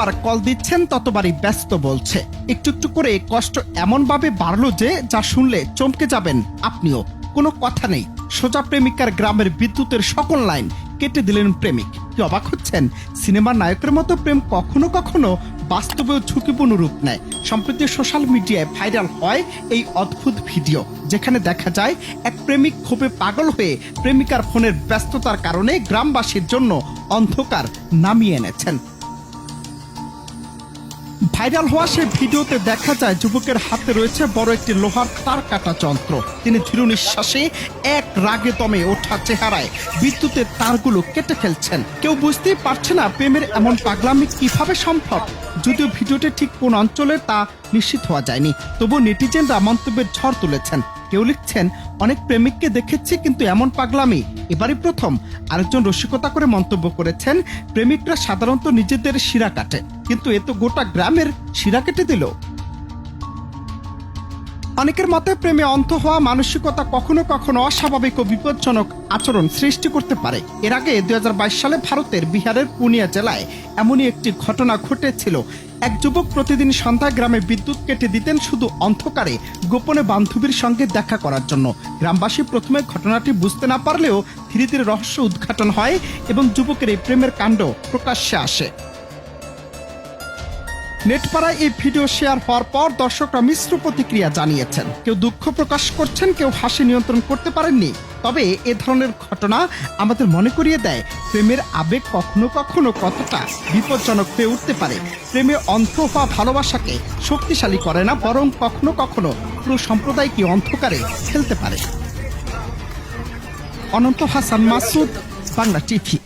যতবার কল দিচ্ছেন ততবারই ব্যস্ত বলছে। একটু একটু করে কষ্ট এমনভাবে বাড়লো যে যা শুনলে চমকে যাবেন আপনিও। কোনো কথা নেই, সোজা প্রেমিকার গ্রামের বিদ্যুতের সকল লাইন কেটে দিলেন প্রেমিক। কি অবাক হচ্ছেন? সিনেমার নায়কের মতো প্রেম কখনো কখনো বাস্তবেও ঝুঁকিপূর্ণ রূপ নেয়। সম্প্রতি সোশ্যাল মিডিয়ায় ভাইরাল হয় এই অদ্ভুত ভিডিও, যেখানে দেখা যায় এক প্রেমিক ক্ষোভে পাগল হয়ে প্রেমিকার ফোনের ব্যস্ততার কারণে গ্রামবাসীর জন্য অন্ধকার নামিয়ে এনেছেন। ভাইরাল হওয়া সে ভিডিওতে দেখা যায় যুবকের হাতে রয়েছে বড় একটি লোহার তার কাটা যন্ত্র। তিনি ধীর নিঃশ্বাসে এক রাগে দমে ওঠা চেহারায় বিদ্যুতের তারগুলো কেটে ফেলছেন। কেউ বুঝতেই পারছে না প্রেমের এমন পাগলামি কিভাবে সম্ভব। যদিও ভিডিওটি ঠিক কোন অঞ্চলে তা নিশ্চিত হওয়া যায়নি, তবু নেটিজেনরা মন্তব্যের ঝড় তুলেছেন। কেউ লিখছেন, অনেক প্রেমিককে দেখেছি কিন্তু এমন পাগলামি এবারই প্রথম। আরেকজন রসিকতা করে মন্তব্য করেছেন, প্রেমিকরা সাধারণত নিজেদের শিরা কাটে, কিন্তু এ তো গোটা গ্রামের শিরা কেটে দিল। অনেকের মতে প্রেমে অন্ধ হওয়া মানসিকতা কখনো কখনো অস্বাভাবিক ও বিপজ্জনক আচরণ সৃষ্টি করতে পারে। এর আগে 2022 সালে ভারতের বিহারের পুনিয়া জেলায় এমনই একটি ঘটনা ঘটেছিল। এক যুবক প্রতিদিন সন্ধ্যায় গ্রামে বিদ্যুৎ কেটে দিতেন শুধু অন্ধকারে গোপনে বান্ধবীর সঙ্গে দেখা করার জন্য। গ্রামবাসী প্রথমে ঘটনাটি বুঝতে না পারলেও ধীরে ধীরে রহস্য উদ্ঘাটন হয় এবং যুবকের এই প্রেমের কাণ্ড প্রকাশ্যে আসে। নেটপাড়ায় এই ভিডিও শেয়ার হওয়ার পর দর্শকরা মিশ্র প্রতিক্রিয়া জানিয়েছেন। কেউ দুঃখ প্রকাশ করছেন, কেউ হাসি নিয়ন্ত্রণ করতে পারেননি। তবে এ ধরনের ঘটনা আমাদের মনে করিয়ে দেয় প্রেমের আবেগ কখনো কখনো কতটা বিপজ্জনক হয়ে উঠতে পারে। প্রেমে অন্ধ হওয়া ভালোবাসাকে শক্তিশালী করে না, বরং কখনো কখনো পুরো সম্প্রদায়কে অন্ধকারে ফেলতে পারে। অনন্ত হাসান মাসুদ, বাংলা টিভি।